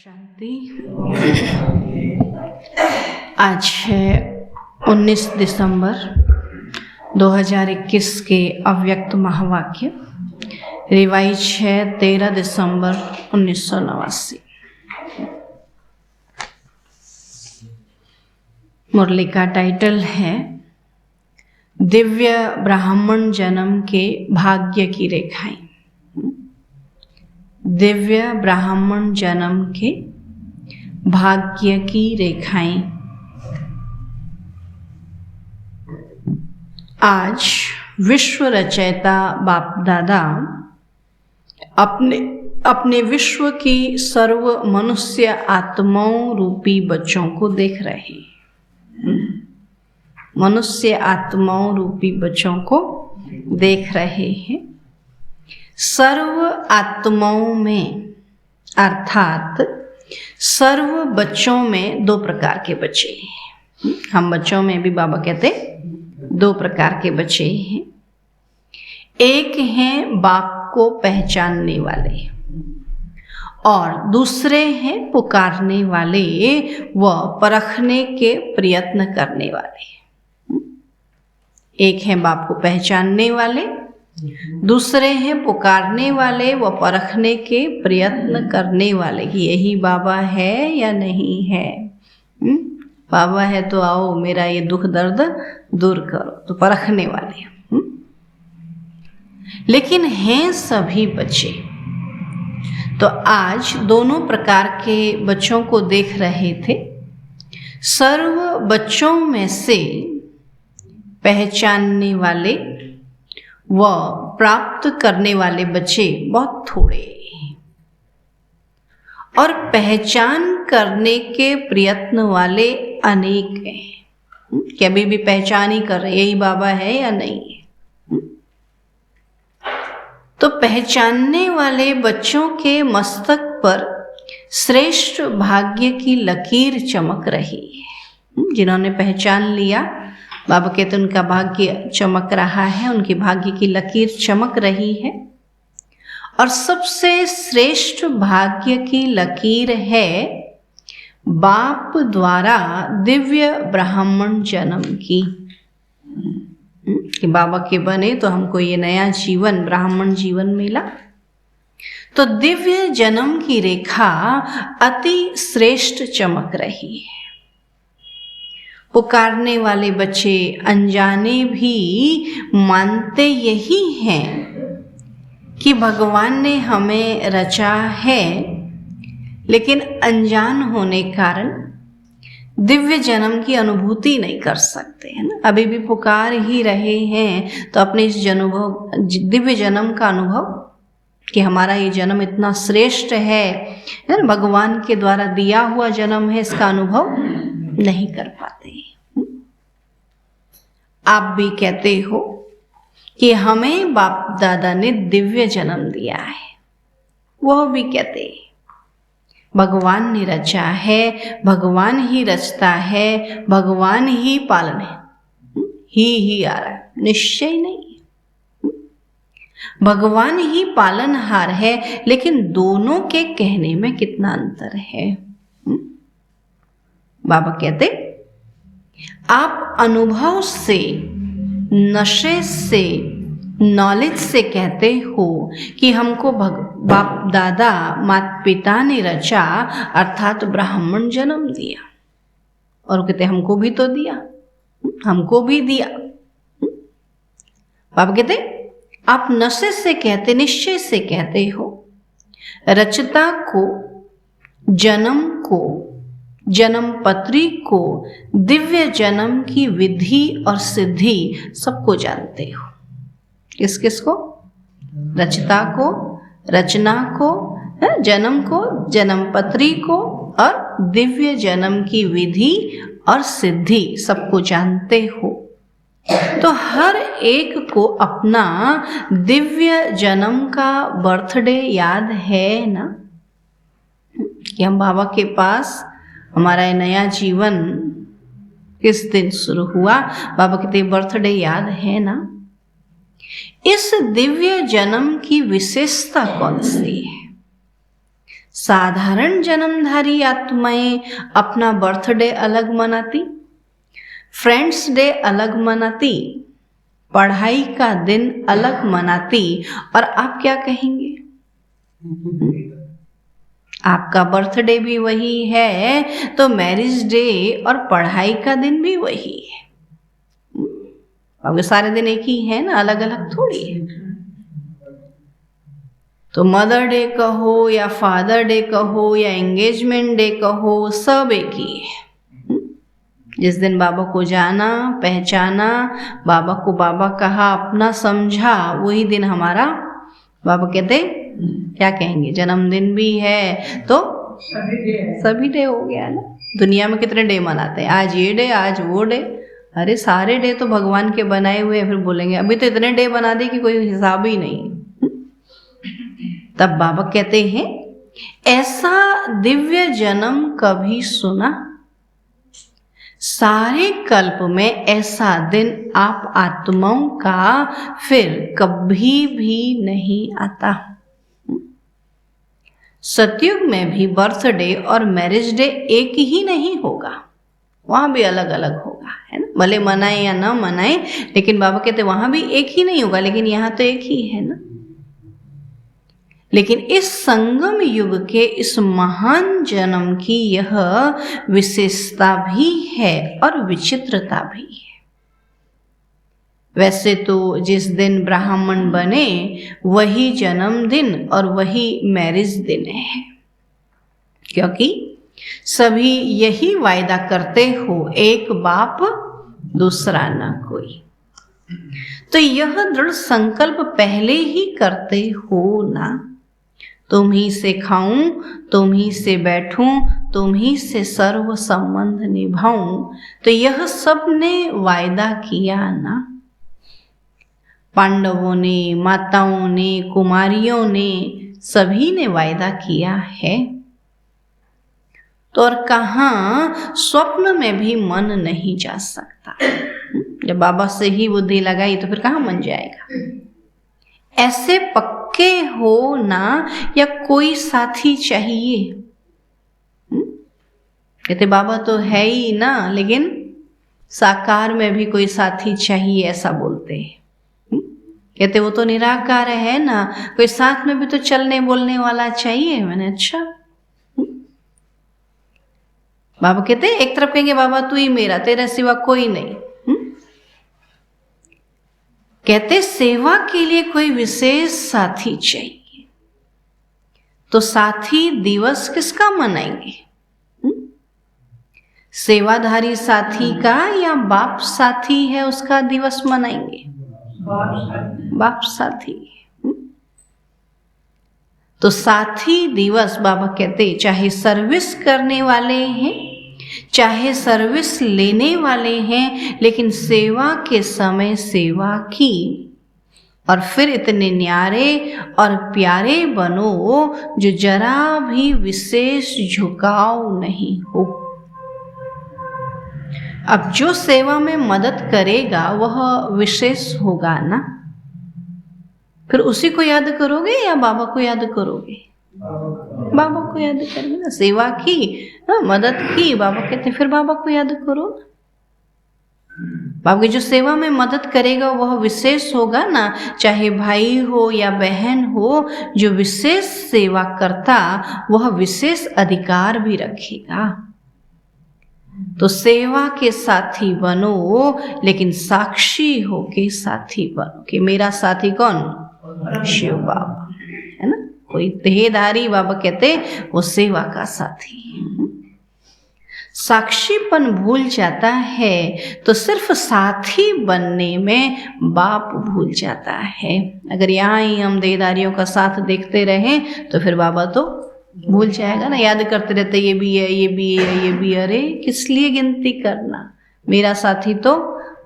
शांति। आज है 19 दिसंबर 2021 के अव्यक्त महावाक्य। रिवाइज है 13 दिसंबर 1989। मुरली का टाइटल है दिव्य ब्राह्मण जन्म के भाग्य की रेखाएं। दिव्य ब्राह्मण जन्म के भाग्य की रेखाएं। आज विश्व रचयिता बाप दादा अपने विश्व की सर्व मनुष्य आत्माओं रूपी बच्चों को देख रहे हैं। मनुष्य आत्माओं रूपी बच्चों को देख रहे हैं। सर्व आत्माओं में अर्थात सर्व बच्चों में दो प्रकार के बच्चे हैं। हम बच्चों में भी बाबा कहते दो प्रकार के बच्चे हैं। एक हैं बाप को पहचानने वाले और दूसरे हैं पुकारने वाले व परखने के प्रयत्न करने वाले। एक है बाप को पहचानने वाले, दूसरे हैं पुकारने वाले व परखने के प्रयत्न करने वाले कि यही बाबा है या नहीं है। बाबा है तो आओ मेरा ये दुख दर्द दूर करो, तो परखने वाले। लेकिन हैं सभी बच्चे। तो आज दोनों प्रकार के बच्चों को देख रहे थे। सर्व बच्चों में से पहचानने वाले व प्राप्त करने वाले बच्चे बहुत थोड़े और पहचान करने के प्रयत्न वाले अनेक हैं कि अभी भी पहचान ही कर रहे यही बाबा है या नहीं है। तो पहचानने वाले बच्चों के मस्तक पर श्रेष्ठ भाग्य की लकीर चमक रही है। जिन्होंने पहचान लिया, बाबा कहते उनका भाग्य चमक रहा है, उनकी भाग्य की लकीर चमक रही है। और सबसे श्रेष्ठ भाग्य की लकीर है बाप द्वारा दिव्य ब्राह्मण जन्म की। कि बाबा के बने तो हमको ये नया जीवन, ब्राह्मण जीवन मिला। तो दिव्य जन्म की रेखा अति श्रेष्ठ चमक रही है। पुकारने वाले बच्चे अनजाने भी मानते यही हैं कि भगवान ने हमें रचा है, लेकिन अनजान होने कारण दिव्य जन्म की अनुभूति नहीं कर सकते हैं ना। अभी भी पुकार ही रहे हैं तो अपने इस दिव्य जन्म का अनुभव कि हमारा ये जन्म इतना श्रेष्ठ है ना, भगवान के द्वारा दिया हुआ जन्म है, इसका अनुभव नहीं कर पाते। आप भी कहते हो कि हमें बाप दादा ने दिव्य जन्म दिया है। वह भी कहते हैं भगवान ने रचा है, भगवान ही रचता है, भगवान ही पालन है। ही आ रहा है, निश्चय नहीं है। भगवान ही पालनहार है, लेकिन दोनों के कहने में कितना अंतर है। बाबा कहते आप अनुभव से, नशे से, नॉलेज से कहते हो कि हमको बाप दादा माता पिता ने रचा अर्थात ब्राह्मण जन्म दिया। और कहते हमको भी तो दिया, हमको भी दिया। बाबा कहते आप नशे से कहते, निश्चय से कहते हो। रचता को, जन्म को, जन्म पत्री को, दिव्य जन्म की विधि और सिद्धि सबको जानते हो। किस किस को? रचता को, रचना को, जन्म को, जन्म पत्री को और दिव्य जन्म की विधि और सिद्धि सबको जानते हो। तो हर एक को अपना दिव्य जन्म का बर्थडे याद है ना, कि हम बाबा के पास हमारा ये नया जीवन किस दिन शुरू हुआ। बाबा कहते बर्थडे याद है ना। इस दिव्य जन्म की विशेषता कौन सी है? साधारण जन्मधारी आत्माएं अपना बर्थडे अलग मनाती, फ्रेंड्स डे अलग मनाती, पढ़ाई का दिन अलग मनाती, और आप क्या कहेंगे? आपका बर्थडे भी वही है तो मैरिज डे और पढ़ाई का दिन भी वही है। अब सारे दिन एक ही है ना, अलग अलग थोड़ी है। तो मदर डे कहो या फादर डे कहो या एंगेजमेंट डे कहो, सब एक ही है। जिस दिन बाबा को जाना, पहचाना, बाबा को बाबा कहा, अपना समझा, वही दिन हमारा बाबा कहते क्या कहेंगे, जन्मदिन भी है तो सभी डे हो गया ना। दुनिया में कितने डे मनाते हैं, आज ये डे, आज वो डे। अरे सारे डे तो भगवान के बनाए हुए हैं। फिर बोलेंगे अभी तो इतने डे बना दे कि कोई हिसाब ही नहीं। तब बाबा कहते हैं, ऐसा दिव्य जन्म कभी सुना? सारे कल्प में ऐसा दिन आप आत्माओं का फिर कभी भी नहीं आता। सतयुग में भी बर्थडे और मैरिज डे एक ही नहीं होगा, वहां भी अलग अलग होगा, है ना। भले मनाए या ना मनाए, लेकिन बाबा कहते वहां भी एक ही नहीं होगा, लेकिन यहाँ तो एक ही है ना। लेकिन इस संगम युग के इस महान जन्म की यह विशेषता भी है और विचित्रता भी है। वैसे तो जिस दिन ब्राह्मण बने वही जन्मदिन और वही मैरिज दिन है, क्योंकि सभी यही वायदा करते हो, एक बाप दूसरा ना कोई। तो यह दृढ़ संकल्प पहले ही करते हो ना, तुम ही से खाऊं, तुम ही से बैठूं, तुम ही से सर्व संबंध निभाऊं, तो यह सब ने वायदा किया ना। पांडवों ने, माताओं ने, कुमारियों ने, सभी ने वायदा किया है। तो और कहाँ स्वप्न में भी मन नहीं जा सकता। जब बाबा से ही बुद्धि लगाई तो फिर कहाँ मन जाएगा। ऐसे पक्के हो ना, या कोई साथी चाहिए। कहते बाबा तो है ही ना, लेकिन साकार में भी कोई साथी चाहिए, ऐसा बोलते हैं। कहते वो तो निराकार है ना, कोई साथ में भी तो चलने बोलने वाला चाहिए। मैंने अच्छा। बाबा कहते एक तरफ कहेंगे बाबा तू ही मेरा, तेरे सिवा कोई नहीं। कहते सेवा के लिए कोई विशेष साथी चाहिए। तो साथी दिवस किसका मनाएंगे? सेवाधारी साथी का, या बाप साथी है उसका दिवस मनाएंगे? बाप साथी। तो साथी दिवस बाबा कहते चाहे सर्विस करने वाले हैं, चाहे सर्विस लेने वाले हैं, लेकिन सेवा के समय सेवा की, और फिर इतने न्यारे और प्यारे बनो जो जरा भी विशेष झुकाव नहीं हो। अब जो सेवा में मदद करेगा वह विशेष होगा ना। फिर उसी को याद करोगे या बाबा को याद करोगे? बाबा को याद करोगे ना। सेवा की, मदद की, बाबा कहते फिर बाबा को याद करो। बाबा की जो सेवा में मदद करेगा वह विशेष होगा ना। चाहे भाई हो या बहन हो, जो विशेष सेवा करता वह विशेष अधिकार भी रखेगा। तो सेवा के साथी बनो, लेकिन साक्षी हो के साथी बनो। कि मेरा साथी कौन? शिव बाबा, है ना। कोई देहधारी बाबा कहते वो सेवा का साथी। साक्षीपन भूल जाता है तो सिर्फ साथी बनने में बाप भूल जाता है। अगर यहाँ ही हम देहधारियों का साथ देखते रहें तो फिर बाबा तो भूल जाएगा ना। याद करते रहते ये भी है, ये भी है, ये भी। अरे किस लिए गिनती करना? मेरा साथी तो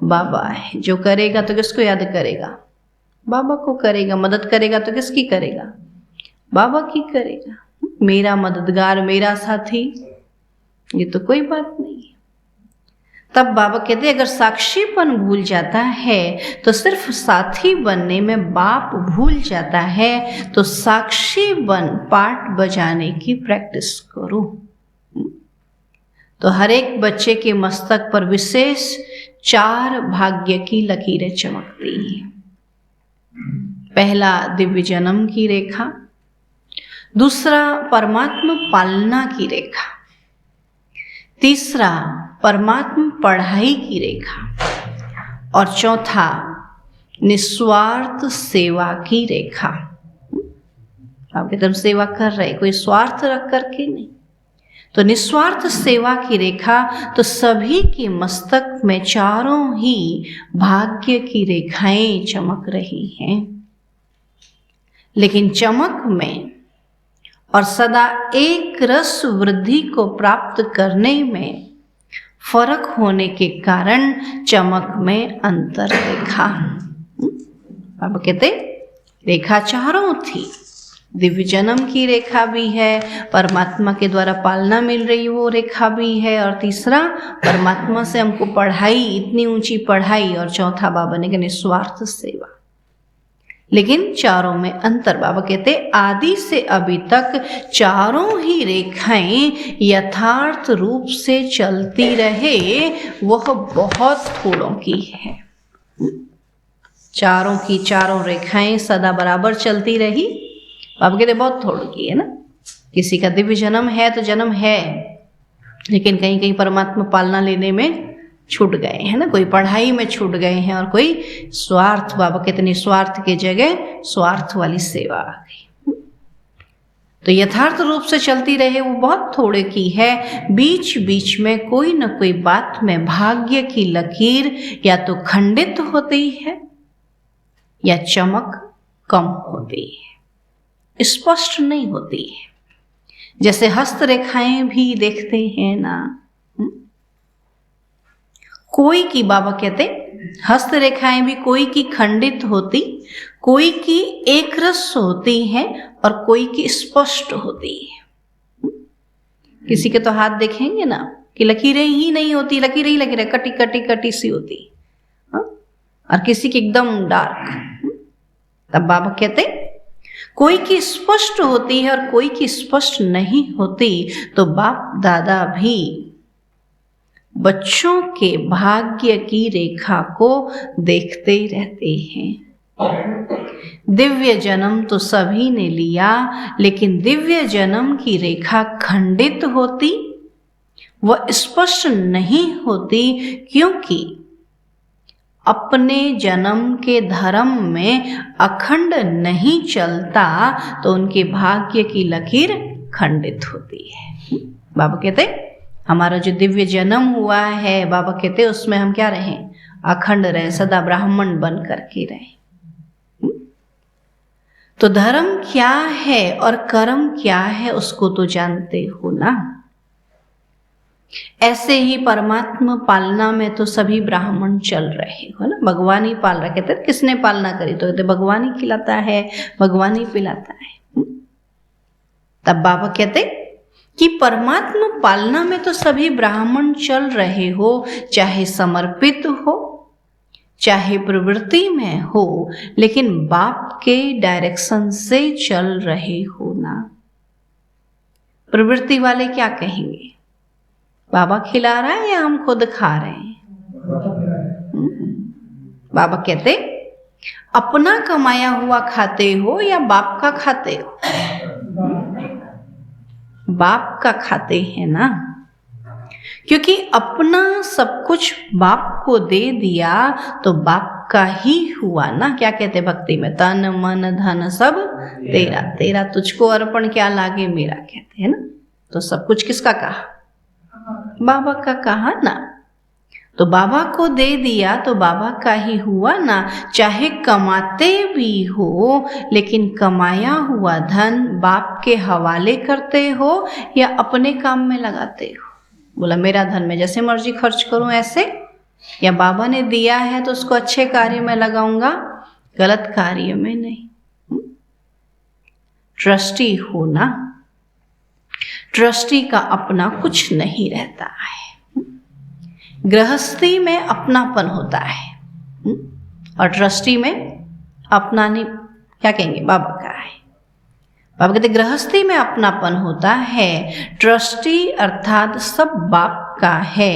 बाबा है। जो करेगा तो किसको याद करेगा? बाबा को करेगा। मदद करेगा तो किसकी करेगा? बाबा की करेगा। मेरा मददगार, मेरा साथी, ये तो कोई बात नहीं है। तब बाबा कहते अगर साक्षीपन भूल जाता है तो सिर्फ साथी बनने में बाप भूल जाता है, तो साक्षी बन पाठ बजाने की प्रैक्टिस करो। तो हर एक बच्चे के मस्तक पर विशेष 4 भाग्य की लकीरें चमकती हैं। पहला दिव्य जन्म की रेखा, दूसरा परमात्मा पालना की रेखा, तीसरा परमात्मा पढ़ाई की रेखा और चौथा निस्वार्थ सेवा की रेखा। आप एकदम सेवा कर रहे, कोई स्वार्थ रख करके नहीं। तो निस्वार्थ सेवा की रेखा, तो सभी के मस्तक में चारों ही भाग्य की रेखाएं चमक रही हैं। लेकिन चमक में और सदा एक रस वृद्धि को प्राप्त करने में फर्क होने के कारण चमक में अंतर देखा। अब कहते रेखा चारों थी, दिव्य जन्म की रेखा भी है, परमात्मा के द्वारा पालना मिल रही वो रेखा भी है, और तीसरा परमात्मा से हमको पढ़ाई, इतनी ऊंची पढ़ाई, और चौथा बाबा ने कहा निस्वार्थ सेवा। लेकिन चारों में अंतर। बाबा कहते आदि से अभी तक चारों ही रेखाएं यथार्थ रूप से चलती रहे, वह बहुत थोड़ों की है। चारों की चारों रेखाएं सदा बराबर चलती रही, बाबा कहते बहुत थोड़ी की है ना। किसी का दिव्य जन्म है तो जन्म है, लेकिन कहीं कहीं परमात्मा पालना लेने में छूट गए हैं ना, कोई पढ़ाई में छूट गए हैं, और कोई स्वार्थ, बाबा कहते निस्वार्थ के जगह स्वार्थ वाली सेवा आ गई। तो यथार्थ रूप से चलती रहे वो बहुत थोड़े की है। बीच बीच में कोई न कोई बात में भाग्य की लकीर या तो खंडित होती है या चमक कम होती है, स्पष्ट नहीं होती है। जैसे हस्त रेखाएं भी देखते हैं ना, कोई की, बाबा कहते हस्त रेखाएं भी कोई की खंडित होती, कोई की एक रस होती है, और कोई की स्पष्ट होती है। किसी के तो हाथ देखेंगे ना कि लकीरें ही नहीं होती, लकीरें ही लकीरें कटी कटी कटी सी होती, और किसी की एकदम डार्क। तब बाबा कहते कोई की स्पष्ट होती है और कोई की स्पष्ट नहीं होती। तो बाप दादा भी बच्चों के भाग्य की रेखा को देखते रहते हैं। दिव्य जन्म तो सभी ने लिया, लेकिन दिव्य जन्म की रेखा खंडित होती, वह स्पष्ट नहीं होती, क्योंकि अपने जन्म के धर्म में अखंड नहीं चलता, तो उनके भाग्य की लकीर खंडित होती है। बाबा कहते हमारा जो दिव्य जन्म हुआ है, बाबा कहते उसमें हम क्या रहें, अखंड रहें, सदा ब्राह्मण बन करके रहें। तो धर्म क्या है और कर्म क्या है उसको तो जानते हो ना। ऐसे ही परमात्मा पालना में तो सभी ब्राह्मण चल रहे हो ना, भगवान ही पाल रहे। कहते किसने पालना करी, तो कहते भगवान ही खिलाता है, भगवान ही पिलाता है। तब बाबा कहते कि परमात्मा पालना में तो सभी ब्राह्मण चल रहे हो, चाहे समर्पित हो चाहे प्रवृत्ति में हो, लेकिन बाप के डायरेक्शन से चल रहे हो ना। प्रवृत्ति वाले क्या कहेंगे, बाबा खिला रहा है या हम खुद खा रहे हैं? बाबा कहते अपना कमाया हुआ खाते हो या बाप का खाते हो? बाप का खाते हैं ना, क्योंकि अपना सब कुछ बाप को दे दिया तो बाप का ही हुआ ना। क्या कहते भक्ति में, तन मन धन सब तेरा, तेरा तुझको अर्पण क्या लागे मेरा, कहते हैं ना। तो सब कुछ किसका कहा, बाबा का कहा ना। तो बाबा को दे दिया तो बाबा का ही हुआ ना। चाहे कमाते भी हो, लेकिन कमाया हुआ धन बाप के हवाले करते हो या अपने काम में लगाते हो। बोला मेरा धन मैं जैसे मर्जी खर्च करूं ऐसे, या बाबा ने दिया है तो उसको अच्छे कार्य में लगाऊंगा, गलत कार्य में नहीं। ट्रस्टी हो ना, ट्रस्टी का अपना कुछ नहीं रहता है। गृहस्थी में अपनापन होता है और ट्रस्टी में अपना नहीं, क्या कहेंगे, बाबा का है। बाबा कहते गृहस्थी में अपनापन होता है, ट्रस्टी अर्थात सब बाप का है।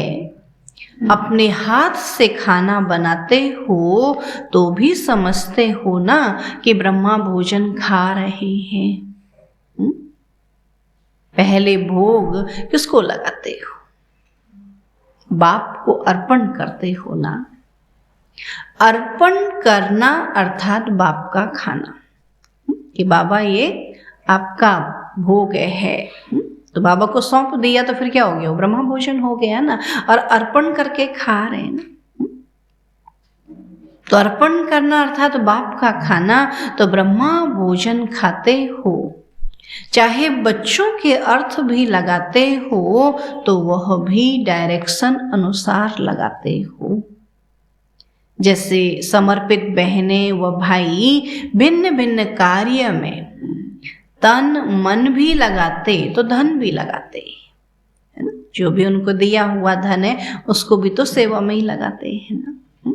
अपने हाथ से खाना बनाते हो तो भी समझते हो ना कि ब्रह्मा भोजन खा रहे हैं। पहले भोग किसको लगाते हो? बाप को अर्पण करते हो ना। अर्पण करना अर्थात बाप का खाना, कि बाबा ये आपका भोग है, तो बाबा को सौंप दिया तो फिर क्या हो गया? वो ब्रह्मा भोजन हो गया ना। और अर्पण करके खा रहे हैं ना, तो अर्पण करना अर्थात बाप का खाना, तो ब्रह्मा भोजन खाते हो। चाहे बच्चों के अर्थ भी लगाते हो तो वह भी डायरेक्शन अनुसार लगाते हो। जैसे समर्पित बहनें व भाई भिन्न भिन्न कार्य में तन मन भी लगाते तो धन भी लगाते है ना। जो भी उनको दिया हुआ धन है उसको भी तो सेवा में ही लगाते हैं ना।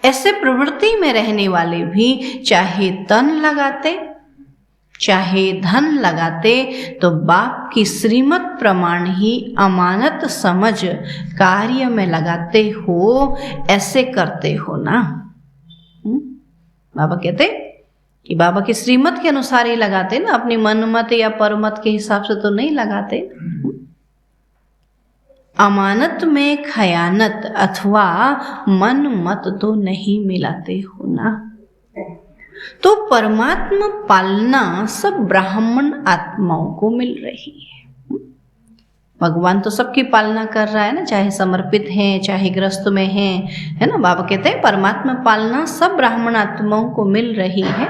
ऐसे प्रवृत्ति में रहने वाले भी चाहे तन लगाते चाहे धन लगाते तो बाप की श्रीमत प्रमाण ही अमानत समझ कार्य में लगाते हो, ऐसे करते हो ना। बाबा कहते कि बाबा की श्रीमत के अनुसार ही लगाते ना, अपनी मनमत या परमत के हिसाब से तो नहीं लगाते। अमानत में खयानत अथवा मन मत तो नहीं मिलाते हो ना। तो परमात्मा पालना सब ब्राह्मण आत्माओं को मिल रही है। भगवान तो सबकी पालना कर रहा है ना, चाहे समर्पित हैं चाहे ग्रस्त में हैं, है ना। बाबा कहते हैं परमात्मा पालना सब ब्राह्मण आत्माओं को मिल रही है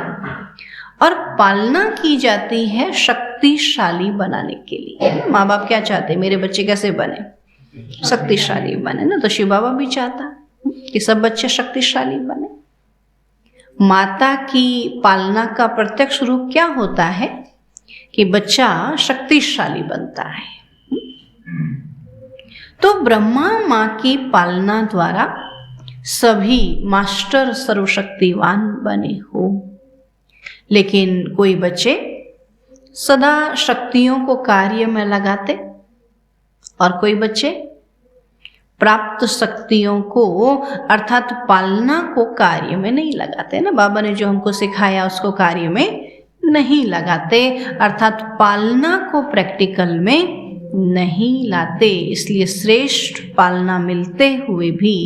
और पालना की जाती है शक्तिशाली बनाने के लिए। माँ बाप क्या चाहते हैं? मेरे बच्चे कैसे बने? शक्तिशाली बने ना। तो शिव बाबा भी चाहता कि सब बच्चे शक्तिशाली बने। माता की पालना का प्रत्यक्ष रूप क्या होता है कि बच्चा शक्तिशाली बनता है। तो ब्रह्मा माँ की पालना द्वारा सभी मास्टर सर्वशक्तिवान बने हो, लेकिन कोई बच्चे सदा शक्तियों को कार्य में लगाते और कोई बच्चे प्राप्त शक्तियों को अर्थात पालना को कार्य में नहीं लगाते ना। बाबा ने जो हमको सिखाया उसको कार्य में नहीं लगाते, अर्थात पालना को प्रैक्टिकल में नहीं लाते। इसलिए श्रेष्ठ पालना मिलते हुए भी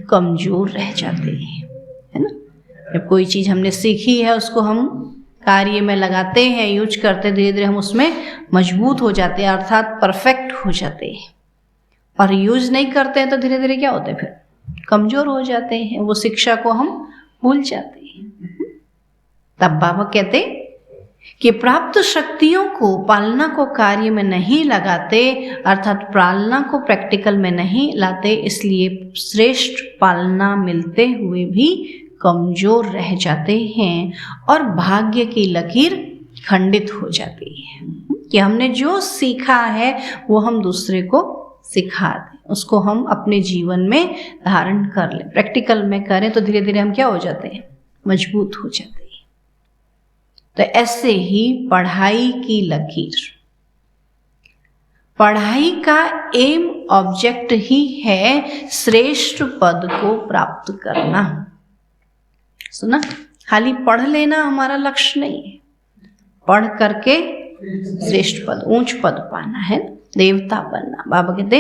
कमजोर रह जाते हैं, है ना। जब कोई चीज़ हमने सीखी है उसको हम कार्य में लगाते हैं, यूज करते, धीरे धीरे हम उसमें मजबूत हो जाते हैं, अर्थात परफेक्ट हो जाते हैं। और यूज नहीं करते हैं तो धीरे धीरे क्या होते हैं? फिर कमजोर हो जाते हैं, वो शिक्षा को हम भूल जाते हैं। तब बाबा कहते कि प्राप्त शक्तियों को पालना को कार्य में नहीं लगाते, अर्थात पालना को प्रैक्टिकल में नहीं लाते, इसलिए श्रेष्ठ पालना मिलते हुए भी कमजोर रह जाते हैं और भाग्य की लकीर खंडित हो जाती है कि हमने जो सीखा है वो हम दूसरे को सिखा दें, उसको हम अपने जीवन में धारण कर लें, प्रैक्टिकल में करें, तो धीरे धीरे हम क्या हो जाते हैं? मजबूत हो जाते हैं। तो ऐसे ही पढ़ाई की लकीर, पढ़ाई का एम ऑब्जेक्ट ही है श्रेष्ठ पद को प्राप्त करना। सुना, खाली पढ़ लेना हमारा लक्ष्य नहीं है। पढ़ करके श्रेष्ठ पद, ऊंच पद पाना है, देवता बनना। बाबा कहते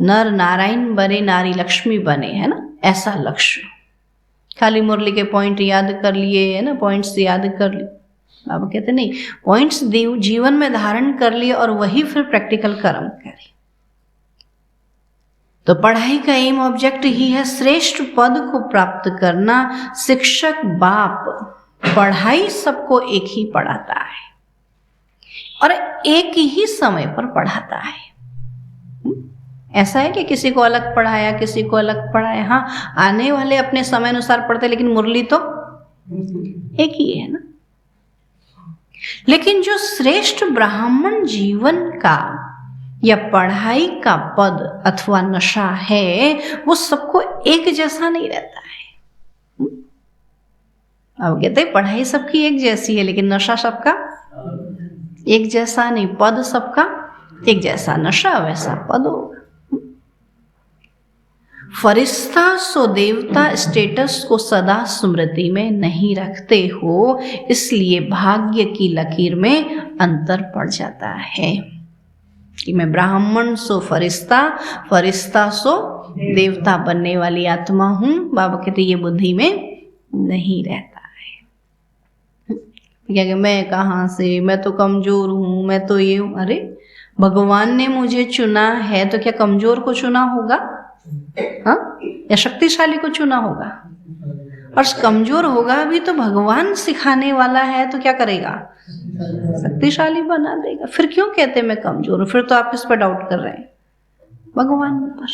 नर नारायण बने, नारी लक्ष्मी बने, है ना, ऐसा लक्ष्य। खाली मुरली के पॉइंट याद कर लिए, है ना, पॉइंट्स याद कर लिए। बाबा कहते नहीं, पॉइंट्स जीवन में धारण कर लिए और वही फिर प्रैक्टिकल कर्म करें। तो पढ़ाई का एम ऑब्जेक्ट ही है श्रेष्ठ पद को प्राप्त करना। शिक्षक बाप पढ़ाई सबको एक ही पढ़ाता है और एक ही समय पर पढ़ाता है। ऐसा है कि किसी को अलग पढ़ाया, किसी को अलग पढ़ाया। हाँ, आने वाले अपने समय अनुसार पढ़ते, लेकिन मुरली तो एक ही है ना। लेकिन जो श्रेष्ठ ब्राह्मण जीवन का या पढ़ाई का पद अथवा नशा है, वो सबको एक जैसा नहीं रहता है। अब कहते हैं पढ़ाई सबकी एक जैसी है, लेकिन नशा सबका एक जैसा नहीं। पद सबका एक जैसा, नशा वैसा पद होगा। फरिश्ता सो देवता स्टेटस को सदा स्मृति में नहीं रखते हो, इसलिए भाग्य की लकीर में अंतर पड़ जाता है कि मैं ब्राह्मण सो फरिश्ता, फरिश्ता सो देवता बनने वाली आत्मा हूं। बाबा कहते ये बुद्धि में नहीं रहता है। क्या कि मैं कहाँ से, मैं तो कमजोर हूं, मैं तो ये हूं। अरे भगवान ने मुझे चुना है, तो क्या कमजोर को चुना होगा? हाँ, या शक्तिशाली को चुना होगा? और कमजोर होगा भी तो भगवान सिखाने वाला है, तो क्या करेगा? शक्तिशाली बना देगा। फिर क्यों कहते मैं कमजोर हूं? फिर तो आप किस पर डाउट कर रहे हैं? भगवान पर।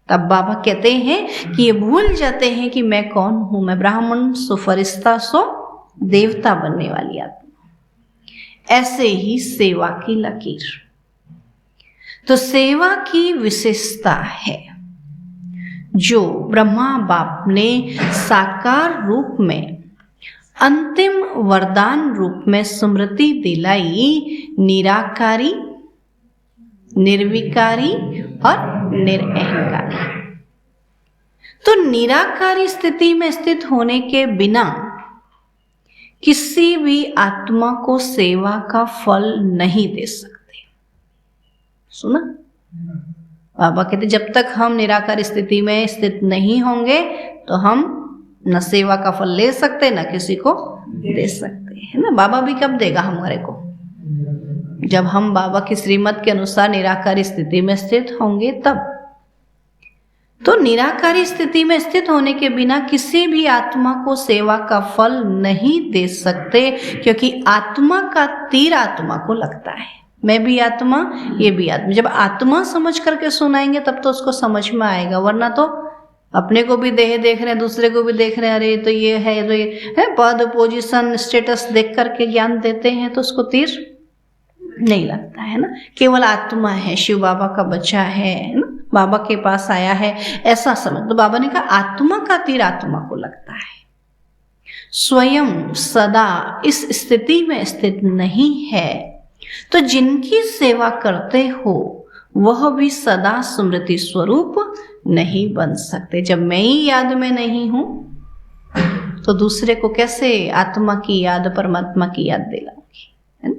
तब बाबा कहते हैं कि ये भूल जाते हैं कि मैं कौन हूं। मैं ब्राह्मण सो फरिश्ता सो देवता बनने वाली आत्मा। ऐसे ही सेवा की लकीर, तो सेवा की विशेषता है जो ब्रह्मा बाप ने साकार रूप में अंतिम वरदान रूप में स्मृति दिलाई, निराकारी, निर्विकारी और निरअहंकारी। तो निराकारी स्थिति में स्थित होने के बिना किसी भी आत्मा को सेवा का फल नहीं दे सकते। सुना? बाबा कहते जब तक हम निराकार स्थिति में स्थित नहीं होंगे तो हम न सेवा का फल ले सकते, न किसी को दे सकते, है ना। बाबा भी कब देगा हमारे को? जब हम बाबा की श्रीमत के अनुसार निराकारी स्थिति में स्थित होंगे तब। तो निराकारी स्थिति में स्थित होने के बिना किसी भी आत्मा को सेवा का फल नहीं दे सकते, क्योंकि आत्मा का तीर आत्मा को लगता है। मैं भी आत्मा, ये भी आत्मा। जब आत्मा समझ करके सुनाएंगे तब तो उसको समझ में आएगा, वरना तो अपने को भी देह देख रहे हैं, दूसरे को भी देख रहे हैं, अरे तो ये है, तो ये है, पद पोजीशन स्टेटस देख करके ज्ञान देते हैं तो उसको तीर नहीं लगता है ना। केवल आत्मा है, शिव बाबा का बच्चा है ना, बाबा के पास आया है, ऐसा समझ। तो बाबा ने कहा आत्मा का तीर आत्मा को लगता है। स्वयं सदा इस स्थिति में स्थित नहीं है, तो जिनकी सेवा करते हो वह भी सदा स्मृति स्वरूप नहीं बन सकते। जब मैं ही याद में नहीं हूं तो दूसरे को कैसे आत्मा की याद, परमात्मा की याद दिलाऊंगी, है ना।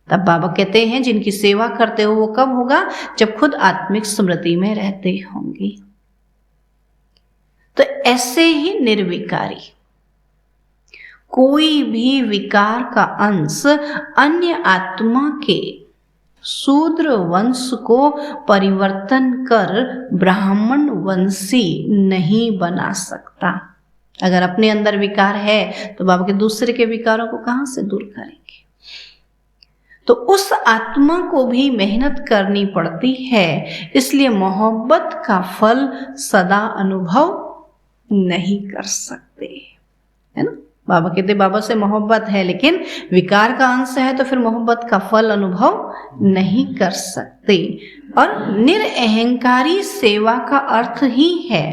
तब बाबा कहते हैं जिनकी सेवा करते हो वो कब होगा? जब खुद आत्मिक स्मृति में रहते होंगे। तो ऐसे ही निर्विकारी, कोई भी विकार का अंश अन्य आत्मा के शूद्र वंश को परिवर्तन कर ब्राह्मण वंशी नहीं बना सकता। अगर अपने अंदर विकार है तो बाबा के दूसरे के विकारों को कहां से दूर करेंगे? तो उस आत्मा को भी मेहनत करनी पड़ती है, इसलिए मोहब्बत का फल सदा अनुभव नहीं कर सकते, है ना। बाबा कहते बाबा से मोहब्बत है लेकिन विकार का अंश है, तो फिर मोहब्बत का फल अनुभव नहीं कर सकते। और निरअहंकारी सेवा का अर्थ ही है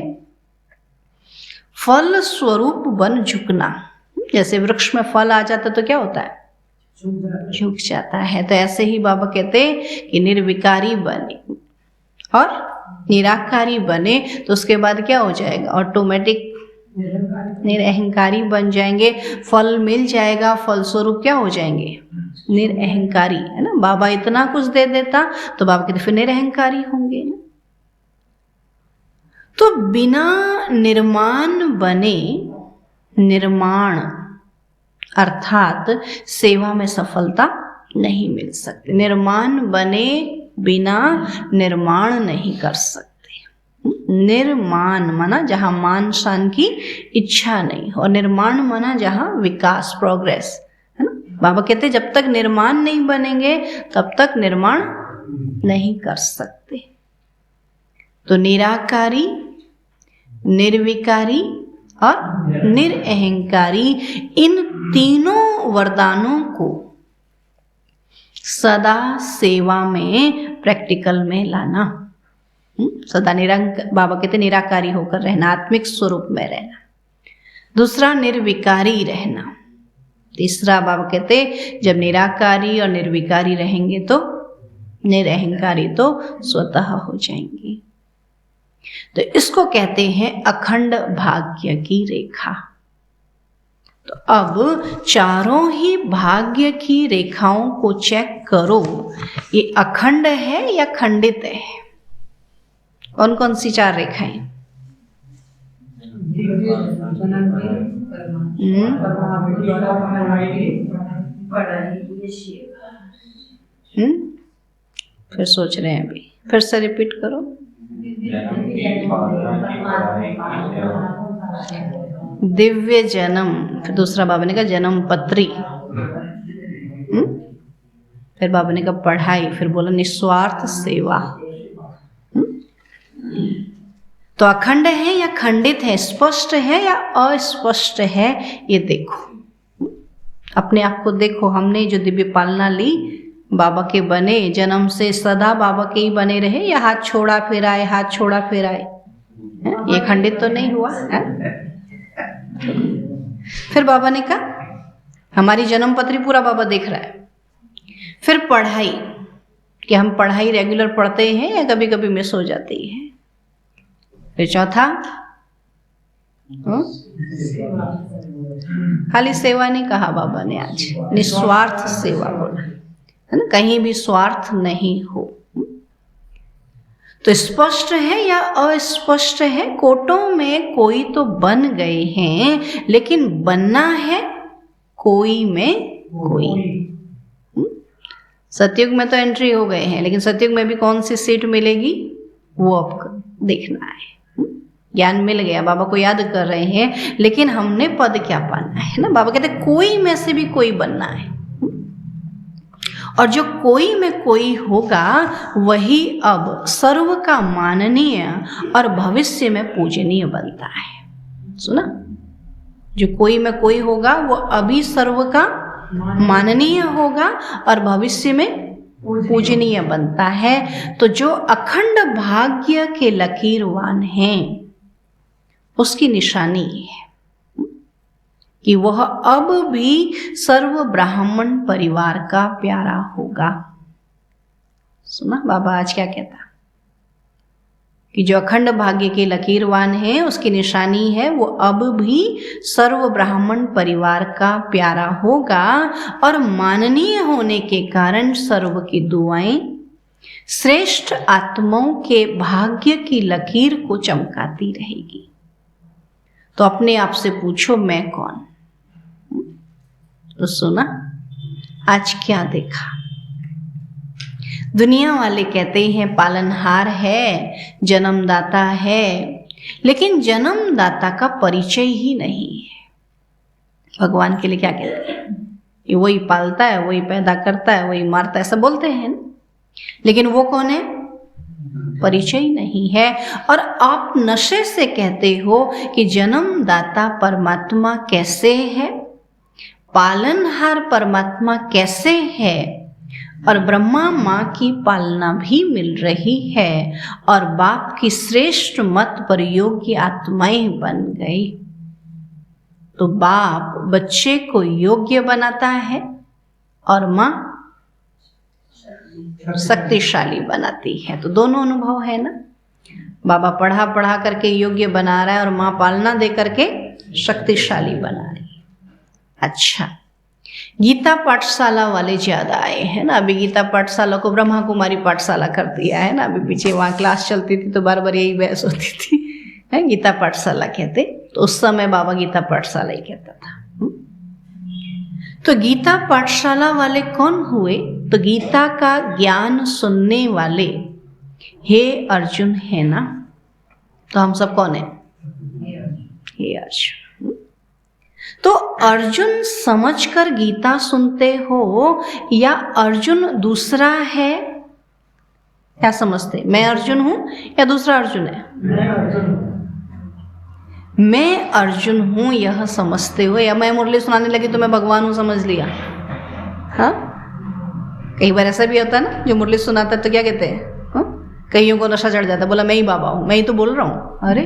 फल स्वरूप बन झुकना। जैसे वृक्ष में फल आ जाता तो क्या होता है? झुक जाता है। तो ऐसे ही बाबा कहते कि निर्विकारी बने और निराकारी बने तो उसके बाद क्या हो जाएगा? ऑटोमेटिक निरअहंकारी बन जाएंगे, फल मिल जाएगा, फल स्वरूप क्या हो जाएंगे? निरअहंकारी, है ना। बाबा इतना कुछ दे देता तो बाबा कहते फिर निरअहंकारी होंगे ना। तो बिना निर्माण बने निर्माण अर्थात सेवा में सफलता नहीं मिल सकती। निर्माण बने बिना निर्माण नहीं कर सकते। निर्माण माना जहां मान शान की इच्छा नहीं, और निर्माण माना जहां विकास, प्रोग्रेस, है ना। बाबा कहते जब तक निर्माण नहीं बनेंगे तब तक निर्माण नहीं कर सकते। तो निराकारी, निर्विकारी और निरअहंकारी, इन तीनों वरदानों को सदा सेवा में, प्रैक्टिकल में लाना। सदा बाबा कहते निराकारी होकर रहना, आत्मिक स्वरूप में रहना। दूसरा निर्विकारी रहना। तीसरा बाबा कहते जब निराकारी और निर्विकारी रहेंगे तो निरहंकारी तो स्वतः हो जाएंगी। तो इसको कहते हैं अखंड भाग्य की रेखा। तो अब चारों ही भाग्य की रेखाओं को चेक करो, ये अखंड है या खंडित है? कौन कौन सी चार रेखाएं? फिर सोच रहे हैं अभी, फिर से रिपीट करो। दिव्य जन्म, फिर दूसरा बाबा ने कहा जन्म पत्री, फिर बाबा ने कहा पढ़ाई, फिर बोला निस्वार्थ सेवा। तो अखंड है या खंडित है, स्पष्ट है या अस्पष्ट है, ये देखो, अपने आप को देखो। हमने जो दिव्य पालना ली, बाबा के बने, जन्म से सदा बाबा के ही बने रहे, या हाथ छोड़ा फिर आए, हाथ छोड़ा फिर आए? ये खंडित तो नहीं हुआ है? फिर बाबा ने कहा हमारी जन्म पत्री पूरा बाबा देख रहा है। फिर पढ़ाई, कि हम पढ़ाई रेगुलर पढ़ते हैं या कभी कभी मिस हो जाती है। फिर चौथा खाली सेवा नहीं कहा बाबा ने, आज निस्वार्थ सेवा बोला है ना, कहीं भी स्वार्थ नहीं हो। तो स्पष्ट है या अस्पष्ट है? कोटों में कोई तो बन गए हैं, लेकिन बनना है कोई में कोई। सतयुग में तो एंट्री हो गए हैं, लेकिन सतयुग में भी कौन सी सीट मिलेगी वो आपको देखना है। ज्ञान मिल गया, बाबा को याद कर रहे हैं, लेकिन हमने पद क्या पाना है ना। बाबा कहते कोई में से भी कोई बनना है, और जो कोई में कोई होगा वही अब सर्व का माननीय और भविष्य में पूजनीय बनता है। सुना? जो कोई में कोई होगा वो अभी सर्व का माननीय होगा और भविष्य में पूजनीय बनता है। तो जो अखंड भाग्य के लकीरवान हैं उसकी निशानी है कि वह अब भी सर्व ब्राह्मण परिवार का प्यारा होगा। सुना बाबा आज क्या कहता कि जो अखंड भाग्य के लकीरवान है उसकी निशानी है वो अब भी सर्व ब्राह्मण परिवार का प्यारा होगा, और माननीय होने के कारण सर्व की दुआएं श्रेष्ठ आत्माओं के भाग्य की लकीर को चमकाती रहेगी। तो अपने आप से पूछो मैं कौन? तो सुना आज क्या देखा? दुनिया वाले कहते हैं पालनहार है, जन्मदाता है, लेकिन जन्मदाता का परिचय ही नहीं है। भगवान के लिए क्या कहते हैं? ये वही पालता है, वही पैदा करता है, वही मारता है, ऐसा बोलते हैं ना, लेकिन वो कौन है? परिचय नहीं है। और आप नशे से कहते हो कि जन्मदाता परमात्मा कैसे है, पालनहार परमात्मा कैसे है, और ब्रह्मा माँ की पालना भी मिल रही है, और बाप की श्रेष्ठ मत पर योग्य आत्माएं बन गई। तो बाप बच्चे को योग्य बनाता है और माँ शक्तिशाली बनाती है। तो दोनों अनुभव है ना, बाबा पढ़ा पढ़ा करके योग्य बना रहा है और माँ पालना दे करके शक्तिशाली बना रही है। अच्छा, गीता पाठशाला वाले ज्यादा आए हैं ना। अभी गीता पाठशाला को ब्रह्मा कुमारी पाठशाला कर दिया है ना। अभी पीछे वहाँ क्लास चलती थी तो बार बार यही बहस होती थी, है गीता पाठशाला कहते, तो उस समय बाबा गीता पाठशाला ही कहता था। तो गीता पाठशाला वाले कौन हुए? तो गीता का ज्ञान सुनने वाले हे अर्जुन है ना। तो हम सब कौन है? हे अर्जुन। तो अर्जुन समझकर गीता सुनते हो या अर्जुन दूसरा है? क्या समझते? मैं अर्जुन हूं या दूसरा अर्जुन है? मैं अर्जुन हूं यह समझते हो, या मैं मुरली सुनाने लगी तो मैं भगवान हूं समझ लिया? हाँ, कई बार ऐसा भी होता है ना, जो मुरली सुनाता है तो क्या कहते हैं, कईयों को नशा चढ़ जाता है, बोला मैं ही बाबा हूँ, मैं ही तो बोल रहा हूँ। अरे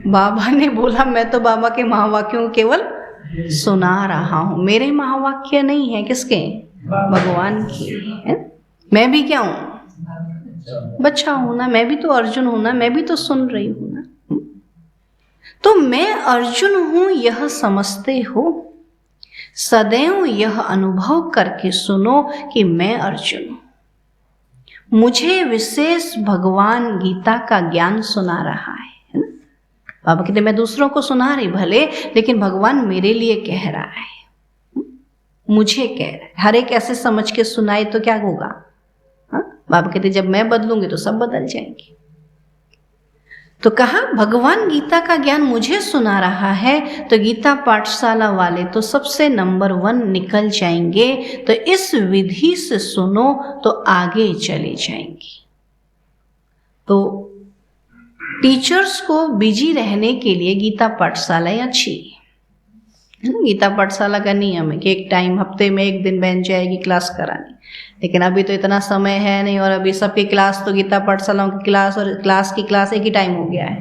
बाबा ने बोला मैं तो बाबा के महावाक्यों को केवल सुना रहा हूँ, मेरे महावाक्य नहीं है, किसके, भगवान के है। मैं भी क्या हूँ, बच्चा हूं ना, मैं भी तो अर्जुन हूं ना, मैं भी तो सुन रही हूं ना। तो मैं अर्जुन हूं यह समझते हो, सदैव यह अनुभव करके सुनो कि मैं अर्जुन हूं। मुझे विशेष भगवान गीता का ज्ञान सुना रहा है ना। बाबा कहते मैं दूसरों को सुना रही भले, लेकिन भगवान मेरे लिए कह रहा है, मुझे कह रहा है। हर एक ऐसे समझ के सुनाए तो क्या होगा, बाबा कहते जब मैं बदलूंगी तो सब बदल जाएंगे। तो कहा भगवान गीता का ज्ञान मुझे सुना रहा है, तो गीता पाठशाला वाले तो सबसे नंबर 1 निकल जाएंगे। तो इस विधि से सुनो तो आगे चले जाएंगे। तो टीचर्स को बिजी रहने के लिए गीता पाठशालाएं अच्छी है ना। गीता पाठशाला का नियम है कि एक टाइम हफ्ते में एक दिन बहन जाएगी क्लास कराने, लेकिन अभी तो इतना समय है नहीं, और अभी सबकी क्लास तो गीता पाठशालाओं की क्लास और क्लास की क्लास एक ही टाइम हो गया है,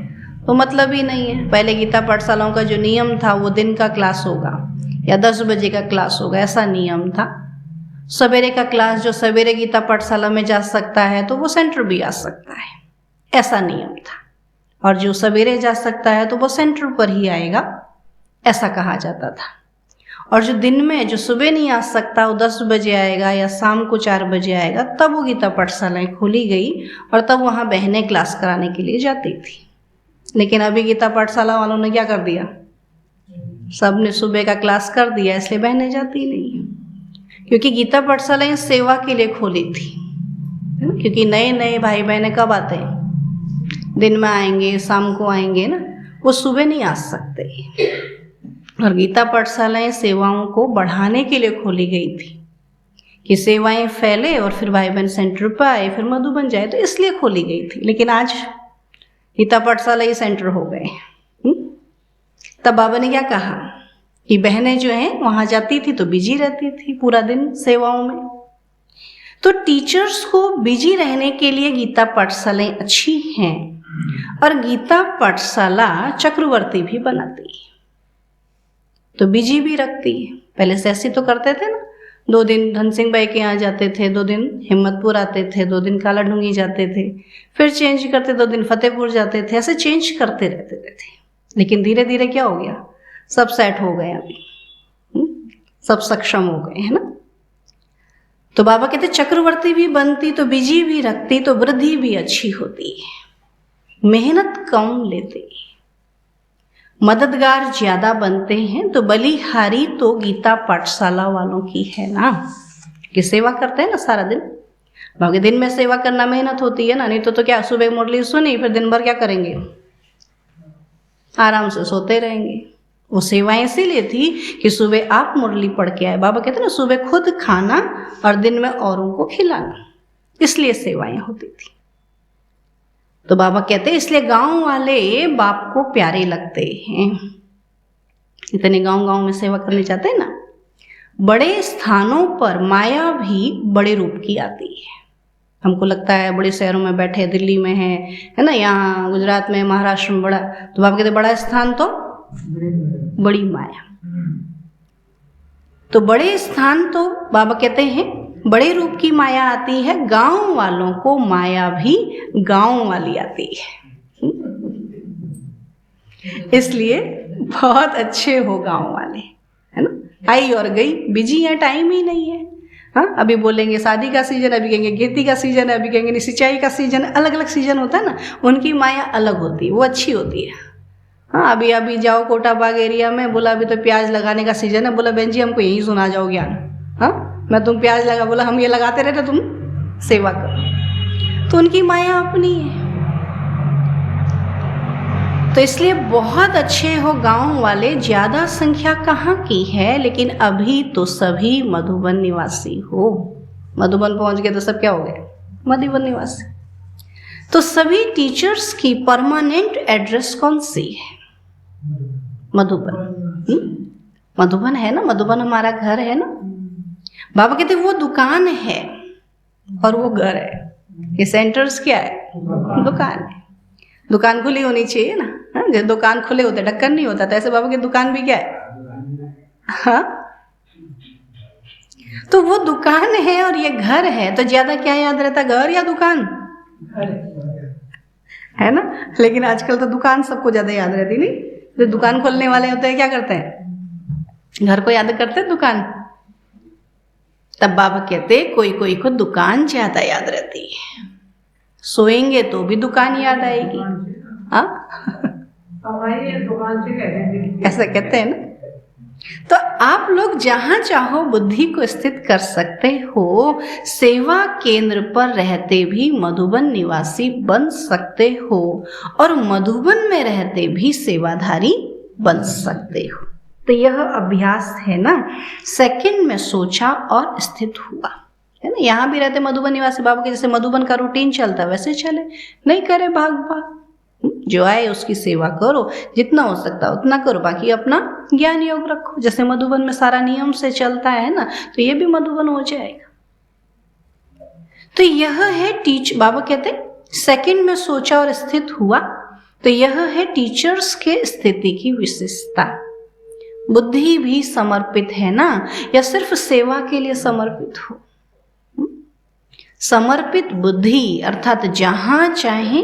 तो मतलब ही नहीं है। पहले गीता पाठशालाओं का जो नियम था वो दिन का क्लास होगा या 10 बजे का क्लास होगा, ऐसा नियम था। सवेरे का क्लास जो सवेरे गीता पाठशाला में जा सकता है तो वो सेंटर भी आ सकता है, ऐसा नियम था। और जो सवेरे जा सकता है तो वो सेंटर पर ही आएगा, ऐसा कहा जाता था। और जो दिन में जो सुबह नहीं आ सकता वो 10 बजे आएगा या शाम को 4 बजे आएगा, तब वो गीता पाठशालाएं खोली गई और तब वहाँ बहनें क्लास कराने के लिए जाती थी। लेकिन अभी गीता पाठशाला वालों ने क्या कर दिया, सब ने सुबह का क्लास कर दिया, इसलिए बहनें जाती नहीं है। क्योंकि गीता पाठशालाएं सेवा के लिए खोली थी, क्योंकि नए नए भाई बहनें कब आते हैं, दिन में आएंगे, शाम को आएंगे ना, वो सुबह नहीं आ सकते। और गीता पाठशालाएं सेवाओं को बढ़ाने के लिए खोली गई थी कि सेवाएं फैले और फिर भाई बहन सेंटर पर आए, फिर मधुबन जाए, तो इसलिए खोली गई थी। लेकिन आज गीता पाठशाला ही सेंटर हो गए। तब बाबा ने क्या कहा कि बहनें जो हैं वहाँ जाती थी तो बिजी रहती थी पूरा दिन सेवाओं में। तो टीचर्स को बिजी रहने के लिए गीता पाठशालाएं अच्छी हैं, और गीता पाठशाला चक्रवर्ती भी बनाती है, तो बिजी भी रखती है। पहले से ऐसे तो करते थे ना, 2 दिन धन सिंह भाई के यहाँ जाते थे, 2 दिन हिम्मतपुर आते थे, 2 दिन काला ढूंगी जाते थे, फिर चेंज करते 2 दिन फतेहपुर जाते थे, ऐसे चेंज करते रहते थे। लेकिन धीरे धीरे क्या हो गया, सब सेट हो गए, अभी सब सक्षम हो गए, है ना। तो बाबा कहते चक्रवर्ती भी बनती तो बिजी भी रखती तो वृद्धि भी अच्छी होती, मेहनत कम लेते, मददगार ज्यादा बनते हैं। तो बलिहारी तो गीता पाठशाला वालों की है ना, कि सेवा करते हैं ना सारा दिन। बाकी दिन में सेवा करना मेहनत होती है ना, नहीं तो क्या सुबह मुरली सुनी फिर दिन भर क्या करेंगे, आराम से सोते रहेंगे। वो सेवाएं इसीलिए थी कि सुबह आप मुरली पढ़ के आए। बाबा कहते ना सुबह खुद खाना और दिन में औरों को खिलाना, इसलिए सेवाएं होती थी। तो बाबा कहते इसलिए गांव वाले बाप को प्यारे लगते हैं। इतने गांव गांव में सेवा करने जाते हैं ना। बड़े स्थानों पर माया भी बड़े रूप की आती है। हमको लगता है बड़े शहरों में बैठे, दिल्ली में है ना, यहाँ गुजरात में, महाराष्ट्र में बड़ा, तो बाबा कहते बड़ा स्थान तो बड़ी माया। तो बड़े स्थान तो बाबा कहते हैं बड़े रूप की माया आती है, गांव वालों को माया भी गांव वाली आती है। इसलिए बहुत अच्छे हो गांव वाले, है ना। आई और गई, बिजी है, टाइम ही नहीं है। हाँ, अभी बोलेंगे शादी का सीजन, अभी कहेंगे खेती का सीजन है, अभी कहेंगे सिंचाई का सीजन, अलग अलग सीजन होता है ना, उनकी माया अलग होती है, वो अच्छी होती है। हाँ, अभी जाओ कोटा बाग एरिया में, बोला अभी तो प्याज लगाने का सीजन है, बोला बहन जी हमको यही सुना जाओ ज्ञान। हाँ, मैं तुम प्याज लगा, बोला हम ये लगाते रहते, तुम सेवा करो। तो उनकी माया अपनी है। तो इसलिए बहुत अच्छे हो गांव वाले, ज्यादा संख्या कहाँ की है, लेकिन अभी तो सभी मधुबन निवासी हो। मधुबन पहुंच गए तो सब क्या हो गए, मधुबन निवासी। तो सभी टीचर्स की परमानेंट एड्रेस कौन सी है, मधुबन। मधुबन है ना, मधुबन हमारा घर है ना। बाबा कहते वो दुकान है, और वो घर है। ये सेंटर्स क्या है? दुकान है। दुकान खुली होनी चाहिए ना, जब दुकान खुले होते ढक्कन नहीं होता, तो ऐसे बाबा की दुकान भी क्या है? हाँ, तो वो दुकान है और ये घर है, तो ज्यादा क्या याद रहता, घर या दुकान? है ना। लेकिन आजकल तो दुकान सबको ज्यादा याद रहती, नहीं? जो दुकान खोलने वाले होते हैं क्या करते हैं? घर को याद करते हैं, दुकान। तब बाबा कहते कोई कोई को दुकान ज्यादा याद रहती है, सोएंगे तो भी दुकान याद आएगी। हाँ, ऐसा कहते हैं ना। तो आप लोग जहां चाहो बुद्धि को स्थित कर सकते हो। सेवा केंद्र पर रहते भी मधुबन निवासी बन सकते हो और मधुबन में रहते भी सेवाधारी बन सकते हो। तो यह अभ्यास है ना, सेकंड में सोचा और स्थित हुआ, है ना। यहाँ भी रहते मधुबन निवासी बाबा के, जैसे मधुबन का रूटीन चलता वैसे चले, नहीं करे भाग भाग, जो आए उसकी सेवा करो, जितना हो सकता उतना करो, बाकी अपना ज्ञान योग रखो। जैसे मधुबन में सारा नियम से चलता है ना, तो ये भी मधुबन हो जाएगा। तो यह है बाबा कहते सेकंड में सोचा और स्थित हुआ, तो यह है टीचर्स के स्थिति की विशेषता। बुद्धि भी समर्पित है ना, या सिर्फ सेवा के लिए समर्पित हो? समर्पित बुद्धि अर्थात जहां चाहे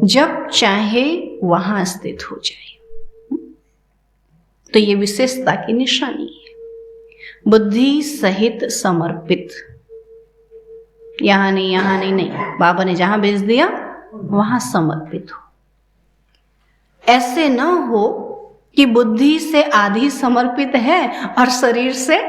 जब चाहे वहां स्थित हो जाए, तो ये विशेषता की निशानी है। बुद्धि सहित समर्पित, यहां नहीं यहां नहीं, नहीं, बाबा ने जहां भेज दिया वहां समर्पित हो। ऐसे न हो कि बुद्धि से आधी समर्पित है और शरीर से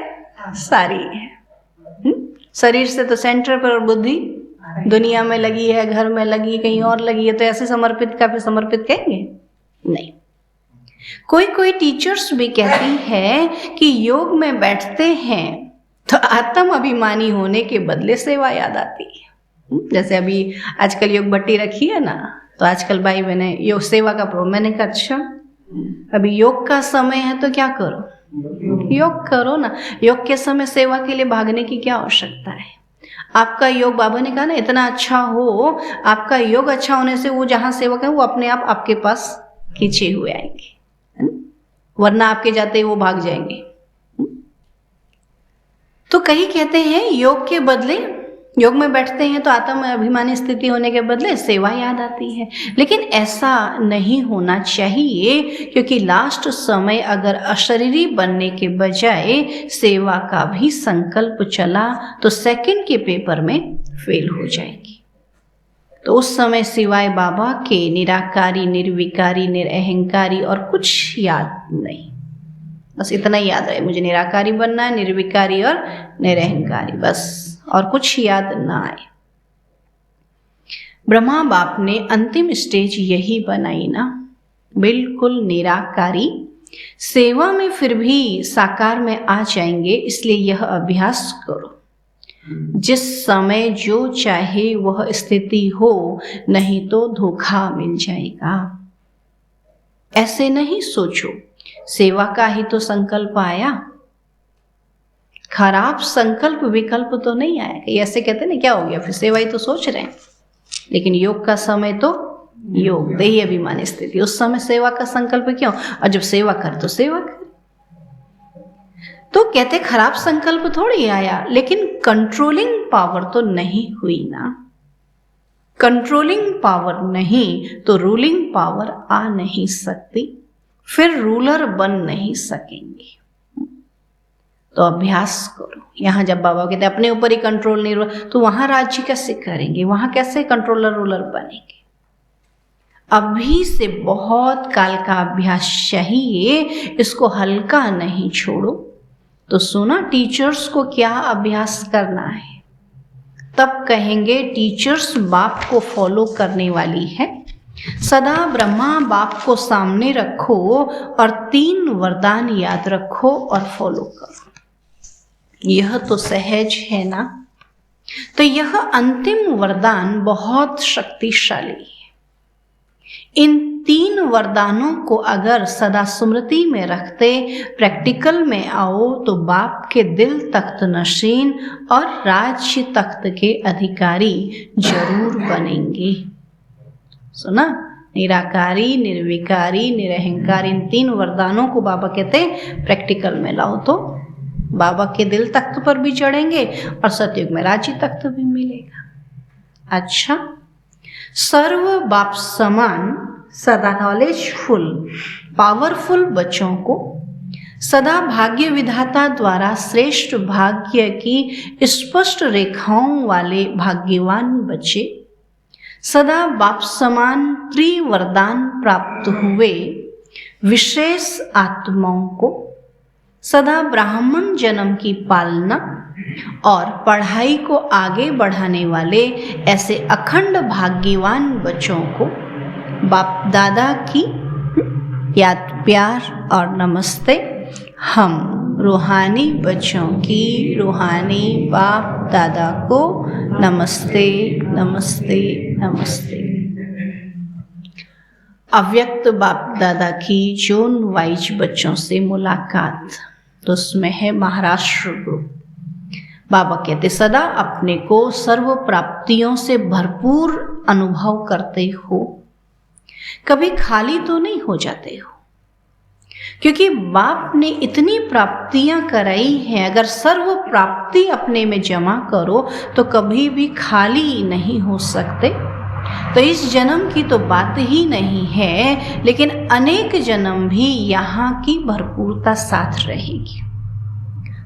सारी है। शरीर से तो सेंटर पर और बुद्धि दुनिया में लगी है, घर में लगी, कहीं और लगी है, तो ऐसे समर्पित का फिर समर्पित कहेंगे? नहीं। कोई कोई टीचर्स भी कहती है कि योग में बैठते हैं तो आत्म अभिमानी होने के बदले सेवा याद आती है। जैसे अभी आजकल योग भट्टी रखी है ना, तो आजकल भाई बहने योग सेवा का प्रोग्राम, मैंने कहा अच्छा अभी योग का समय है तो क्या करो, योग करो ना। योग के समय सेवा के लिए भागने की क्या आवश्यकता है? आपका योग, बाबा ने कहा ना, इतना अच्छा हो, आपका योग अच्छा होने से वो जहां सेवक है वो अपने आप आपके पास खींचे हुए आएंगे, है ना? वरना आपके जाते ही वो भाग जाएंगे। तो कई कहते हैं योग के बदले, योग में बैठते हैं तो आत्म अभिमानी स्थिति होने के बदले सेवा याद आती है। लेकिन ऐसा नहीं होना चाहिए, क्योंकि लास्ट समय अगर अशरीरी बनने के बजाय सेवा का भी संकल्प चला तो सेकंड के पेपर में फेल हो जाएगी। तो उस समय सिवाय बाबा के निराकारी, निर्विकारी, निरअहंकारी और कुछ याद नहीं। बस इतना ही याद रहे, मुझे निराकारी बनना है, निर्विकारी और निरअहंकारी, बस, और कुछ याद ना आए। ब्रह्मा बाप ने अंतिम स्टेज यही बनाई ना, बिल्कुल निराकारी। सेवा में फिर भी साकार में आ जाएंगे, इसलिए यह अभ्यास करो। जिस समय जो चाहे वह स्थिति हो, नहीं तो धोखा मिल जाएगा। ऐसे नहीं सोचो सेवा का ही तो संकल्प आया, खराब संकल्प विकल्प तो नहीं आएगा। ऐसे कहते ना, क्या हो गया फिर सेवा ही तो सोच रहे हैं, लेकिन योग का समय तो योग देही अभिमानी स्थिति, उस समय सेवा का संकल्प क्यों? और जब सेवा कर तो सेवा कर। तो कहते खराब संकल्प थोड़ी आया, लेकिन कंट्रोलिंग पावर तो नहीं हुई ना। कंट्रोलिंग पावर नहीं तो रूलिंग पावर आ नहीं सकती, फिर रूलर बन नहीं सकेंगे। तो अभ्यास करो। यहाँ जब बाबा कहते अपने ऊपर ही कंट्रोल नहीं रहा, तो वहां राज्य कैसे करेंगे? वहां कैसे कंट्रोलर रूलर बनेंगे? अभी से बहुत काल का अभ्यास चाहिए, इसको हल्का नहीं छोड़ो। तो सुना टीचर्स को क्या अभ्यास करना है, तब कहेंगे टीचर्स बाप को फॉलो करने वाली है। सदा ब्रह्मा बाप को सामने रखो और 3 वरदान याद रखो और फॉलो करो। यह तो सहज है ना। तो यह अंतिम वरदान बहुत शक्तिशाली है। इन 3 वरदानों को अगर सदा स्मृति में रखते प्रैक्टिकल में आओ तो बाप के दिल तख्त नशीन और राज्य तख्त के अधिकारी जरूर बनेंगे। सुना, निराकारी, निर्विकारी, निरहंकार, इन 3 वरदानों को बाबा कहते प्रैक्टिकल में लाओ तो बाबा के दिल तख्त पर भी चढ़ेंगे और सतयुग में राज्य तख्त भी मिलेगा। अच्छा, सर्व बाप समान सदा नॉलेजफुल पावरफुल बच्चों को सदा भाग्य विधाता द्वारा श्रेष्ठ भाग्य की स्पष्ट रेखाओं वाले भाग्यवान बच्चे, सदा बाप समान त्रिवरदान प्राप्त हुए विशेष आत्माओं को, सदा ब्राह्मण जन्म की पालना और पढ़ाई को आगे बढ़ाने वाले ऐसे अखंड भाग्यवान बच्चों को बाप दादा की याद, प्यार और नमस्ते। हम रूहानी बच्चों की रूहानी बाप दादा को नमस्ते नमस्ते नमस्ते। अव्यक्त बाप दादा की जोन वाइज बच्चों से मुलाकात, तो उसमें है महाराष्ट्र ग्रुप। बाबा कहते सदा अपने को सर्व प्राप्तियों से भरपूर अनुभव करते हो, कभी खाली तो नहीं हो जाते हो, क्योंकि बाप ने इतनी प्राप्तियां कराई हैं। अगर सर्व प्राप्ति अपने में जमा करो तो कभी भी खाली नहीं हो सकते। तो इस जन्म की तो बात ही नहीं है, लेकिन अनेक जन्म भी यहाँ की भरपूरता साथ रहेगी।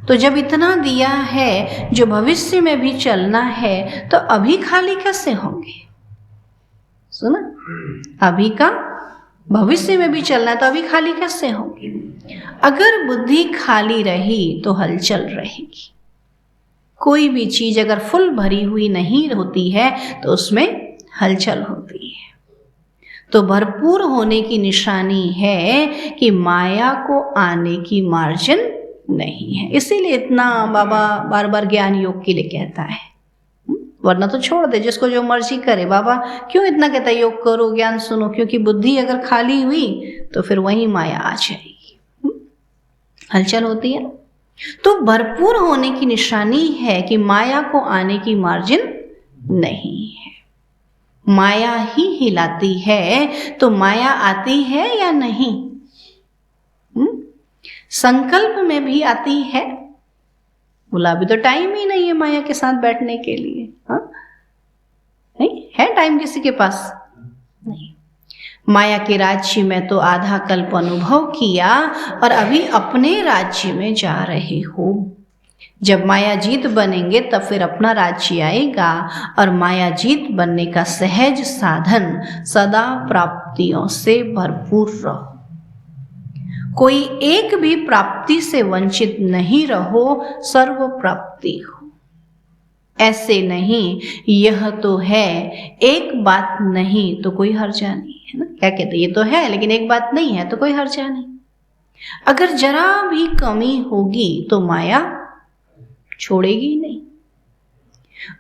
तो जब इतना दिया है जो भविष्य में भी चलना है, तो अभी खाली कैसे होंगे? सुना, अभी का भविष्य में भी चलना है तो अभी खाली कैसे होंगे? अगर बुद्धि खाली रही तो हलचल रहेगी। कोई भी चीज अगर फुल भरी हुई नहीं होती है तो उसमें हलचल होती है। तो भरपूर होने की निशानी है कि माया को आने की मार्जिन नहीं है। इसीलिए इतना बाबा बार बार ज्ञान योग के लिए कहता है, वरना तो छोड़ दे, जिसको जो मर्जी करे। बाबा क्यों इतना कहता है योग करो, ज्ञान सुनो? क्योंकि बुद्धि अगर खाली हुई तो फिर वही माया आ जाएगी, हलचल होती है। तो भरपूर होने की निशानी है कि माया को आने की मार्जिन नहीं है। माया ही हिलाती है, तो माया आती है या नहीं? संकल्प में भी आती है। बोला अभी तो टाइम ही नहीं है माया के साथ बैठने के लिए। हाँ, नहीं है टाइम किसी के पास? नहीं। माया के राज्य में तो आधा कल्प अनुभव किया और अभी अपने राज्य में जा रहे हो। जब माया जीत बनेंगे तब फिर अपना राज्य आएगा, और माया जीत बनने का सहज साधन सदा प्राप्तियों से भरपूर रहो। कोई एक भी प्राप्ति से वंचित नहीं रहो, सर्व प्राप्ति हो। ऐसे नहीं, यह तो है, एक बात नहीं तो कोई हर्जा नहीं है ना। क्या कहते, ये तो है लेकिन एक बात नहीं है तो कोई हर्जा नहीं। अगर जरा भी कमी होगी तो माया छोड़ेगी नहीं,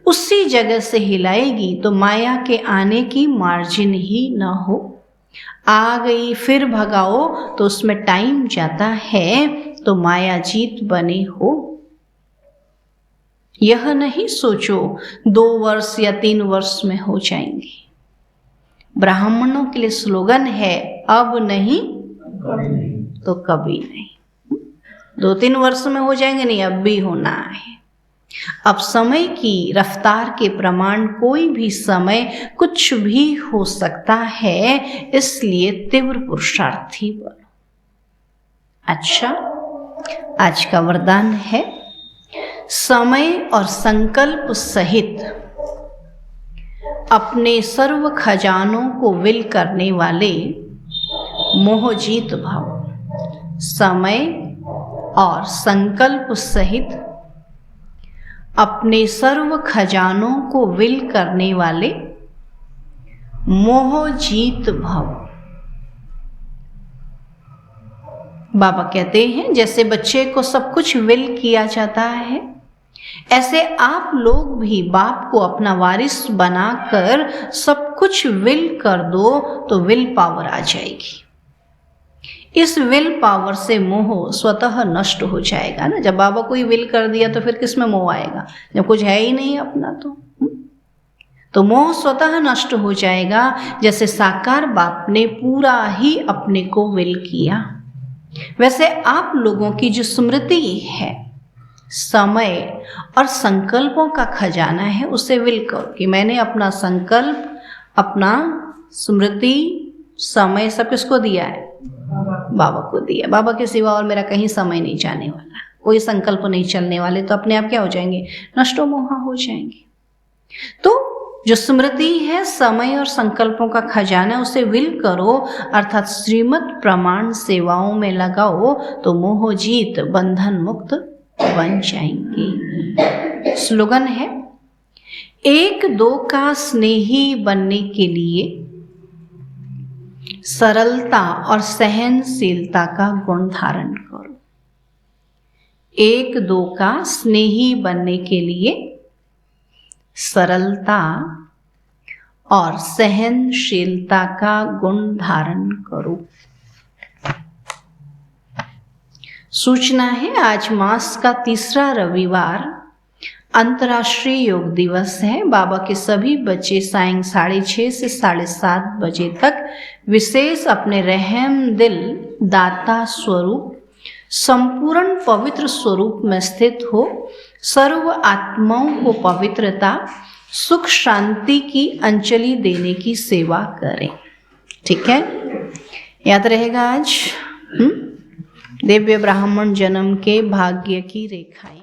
उसी जगह से हिलाएगी। तो माया के आने की मार्जिन ही ना हो। आ गई फिर भगाओ तो उसमें टाइम जाता है, तो माया जीत बने हो। यह नहीं सोचो 2 वर्ष या 3 वर्ष में हो जाएंगे। ब्राह्मणों के लिए स्लोगन है, अब नहीं तो कभी नहीं। 2-3 वर्ष में हो जाएंगे नहीं, अब भी होना है। अब समय की रफ्तार के प्रमाण कोई भी समय कुछ भी हो सकता है, इसलिए तीव्र पुरुषार्थी बनो। अच्छा, आज का वरदान है समय और संकल्प सहित अपने सर्व खजानों को विल करने वाले मोहजीत भव। समय और संकल्प सहित अपने सर्व खजानों को विल करने वाले मोहजीत भव। बाबा कहते हैं जैसे बच्चे को सब कुछ विल किया जाता है, ऐसे आप लोग भी बाप को अपना वारिस बनाकर सब कुछ विल कर दो तो विल पावर आ जाएगी। इस विल पावर से मोह स्वतः नष्ट हो जाएगा ना। जब बाबा को ही विल कर दिया तो फिर किस में मोह आएगा, जब कुछ है ही नहीं अपना तो मोह स्वतः नष्ट हो जाएगा। जैसे साकार बाप ने पूरा ही अपने को विल किया, वैसे आप लोगों की जो स्मृति है, समय और संकल्पों का खजाना है, उसे विल करो कि मैंने अपना संकल्प, अपना स्मृति, समय सब किसको दिया है? बाबा को दिया। बाबा के सिवा और मेरा कहीं समय नहीं जाने वाला, कोई संकल्प नहीं चलने वाले, तो अपने आप क्या हो जाएंगे? नष्टो मोहा हो जाएंगे। तो जो स्मृति है, समय और संकल्पों का खजाना, उसे विल करो अर्थात श्रीमत प्रमाण सेवाओं में लगाओ तो मोह जीत बंधन मुक्त बन जाएंगे। स्लोगन है, एक दो का स्नेही बनने के लिए सरलता और सहनशीलता का गुण धारण करो। एक दो का स्नेही बनने के लिए सरलता और सहनशीलता का गुण धारण करो। सूचना है, आज मास का तीसरा रविवार अंतर्राष्ट्रीय योग दिवस है। बाबा के सभी बच्चे सायं 6:30 से 7:30 बजे तक विशेष अपने रहम दिल दाता स्वरूप संपूर्ण पवित्र स्वरूप में स्थित हो सर्व आत्माओं को पवित्रता, सुख, शांति की अंजलि देने की सेवा करें। ठीक है, याद रहेगा आज दिव्य ब्राह्मण जन्म के भाग्य की रेखाएं।